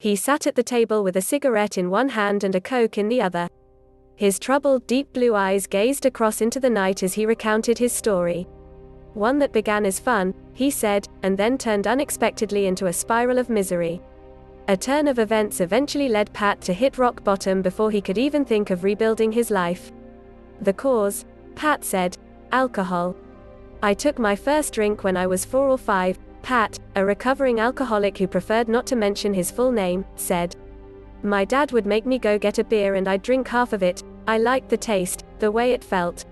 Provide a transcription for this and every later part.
He sat at the table with a cigarette in one hand and a Coke in the other. His troubled, deep blue eyes gazed across into the night as he recounted his story. One that began as fun, he said, and then turned unexpectedly into a spiral of misery. A turn of events eventually led Pat to hit rock bottom before he could even think of rebuilding his life. The cause? Pat said, alcohol. I took my first drink when I was 4 or 5, Pat, a recovering alcoholic who preferred not to mention his full name, said. My dad would make me go get a beer and I'd drink half of it. I liked the taste, the way it felt.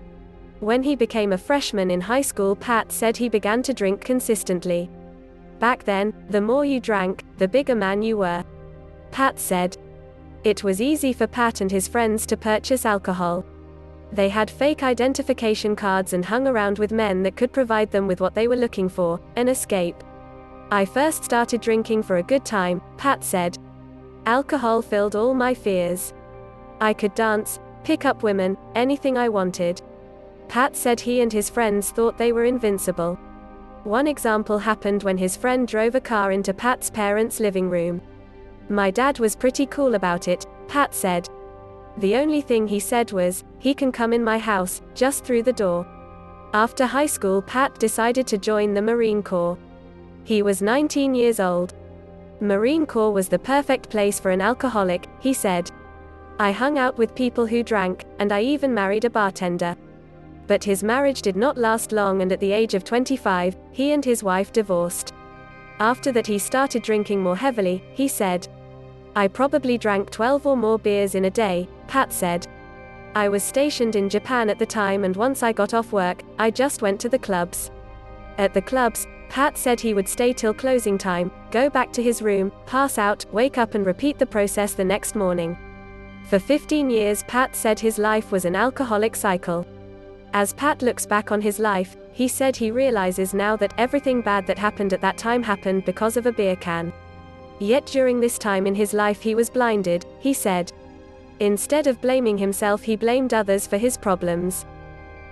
When he became a freshman in high school, Pat said he began to drink consistently. Back then, the more you drank, the bigger man you were. Pat said. It was easy for Pat and his friends to purchase alcohol. They had fake identification cards and hung around with men that could provide them with what they were looking for, an escape. I first started drinking for a good time, Pat said. Alcohol filled all my fears. I could dance, pick up women, anything I wanted. Pat said he and his friends thought they were invincible. One example happened when his friend drove a car into Pat's parents' living room. My dad was pretty cool about it, Pat said. The only thing he said was, he can come in my house, just through the door. After high school, Pat decided to join the Marine Corps. He was 19 years old. Marine Corps was the perfect place for an alcoholic, he said. I hung out with people who drank, and I even married a bartender. But his marriage did not last long, and at the age of 25, he and his wife divorced. After that, he started drinking more heavily, he said. I probably drank 12 or more beers in a day, Pat said. I was stationed in Japan at the time, and once I got off work, I just went to the clubs. At the clubs, Pat said he would stay till closing time, go back to his room, pass out, wake up and repeat the process the next morning. For 15 years, Pat said his life was an alcoholic cycle. As Pat looks back on his life, he said he realizes now that everything bad that happened at that time happened because of a beer can. Yet during this time in his life he was blinded, he said. Instead of blaming himself, he blamed others for his problems.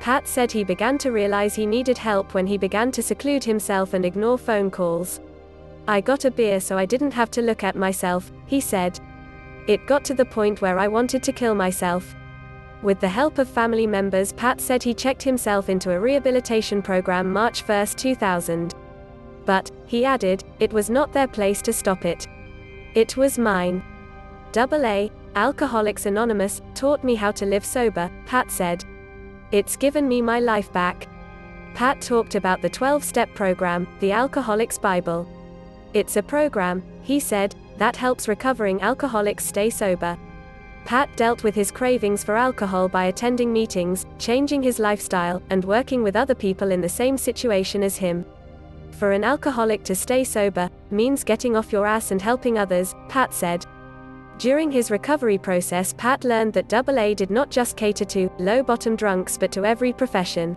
Pat said he began to realize he needed help when he began to seclude himself and ignore phone calls. I got a beer so I didn't have to look at myself, he said. It got to the point where I wanted to kill myself. With the help of family members, Pat said he checked himself into a rehabilitation program March 1, 2000. But, he added, it was not their place to stop it. It was mine. AA, Alcoholics Anonymous, taught me how to live sober, Pat said. It's given me my life back. Pat talked about the 12-step program, the Alcoholics Bible. It's a program, he said, that helps recovering alcoholics stay sober. Pat dealt with his cravings for alcohol by attending meetings, changing his lifestyle, and working with other people in the same situation as him. For an alcoholic to stay sober means getting off your ass and helping others, Pat said. During his recovery process, Pat learned that AA did not just cater to low-bottom drunks but to every profession.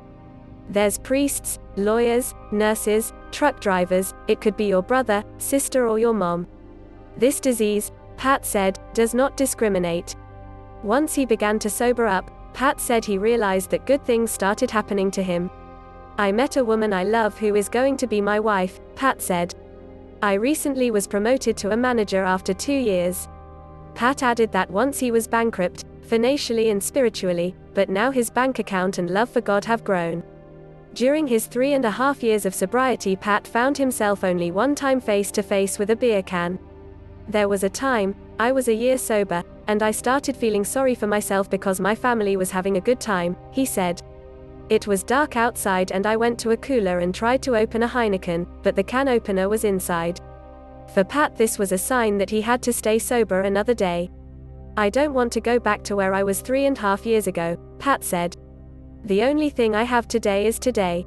There's priests, lawyers, nurses, truck drivers, it could be your brother, sister or your mom. This disease, Pat said, does not discriminate. Once he began to sober up, Pat said he realized that good things started happening to him. I met a woman I love who is going to be my wife, Pat said. I recently was promoted to a manager after 2 years. Pat added that once he was bankrupt, financially and spiritually, but now his bank account and love for God have grown. During his 3.5 years of sobriety, Pat found himself only one time face to face with a beer can. There was a time, I was a year sober, and I started feeling sorry for myself because my family was having a good time, he said. It was dark outside and I went to a cooler and tried to open a Heineken, but the can opener was inside. For Pat, this was a sign that he had to stay sober another day. I don't want to go back to where I was 3.5 years ago, Pat said. The only thing I have today is today.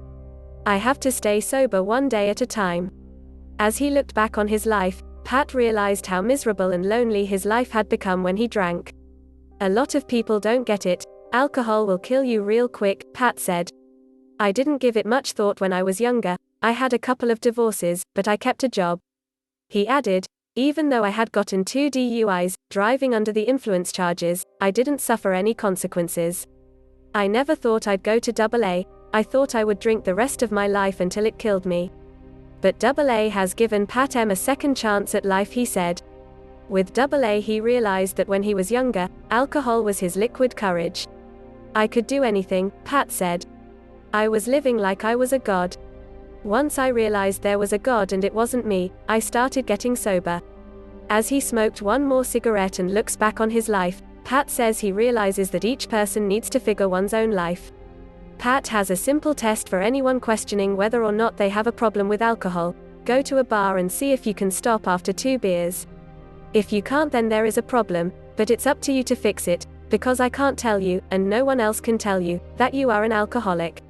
I have to stay sober one day at a time. As he looked back on his life, Pat realized how miserable and lonely his life had become when he drank. A lot of people don't get it. Alcohol will kill you real quick, Pat said. I didn't give it much thought when I was younger. I had a couple of divorces, but I kept a job. He added, even though I had gotten 2 DUIs, driving under the influence charges, I didn't suffer any consequences. I never thought I'd go to AA, I thought I would drink the rest of my life until it killed me. But AA has given Pat a second chance at life, he said. With AA, he realized that when he was younger, alcohol was his liquid courage. I could do anything, Pat said. I was living like I was a god. Once I realized there was a god and it wasn't me, I started getting sober. As he smoked one more cigarette and looks back on his life, Pat says he realizes that each person needs to figure one's own life. Pat has a simple test for anyone questioning whether or not they have a problem with alcohol. Go to a bar and see if you can stop after 2 beers. If you can't, then there is a problem, but it's up to you to fix it, because I can't tell you, and no one else can tell you, that you are an alcoholic.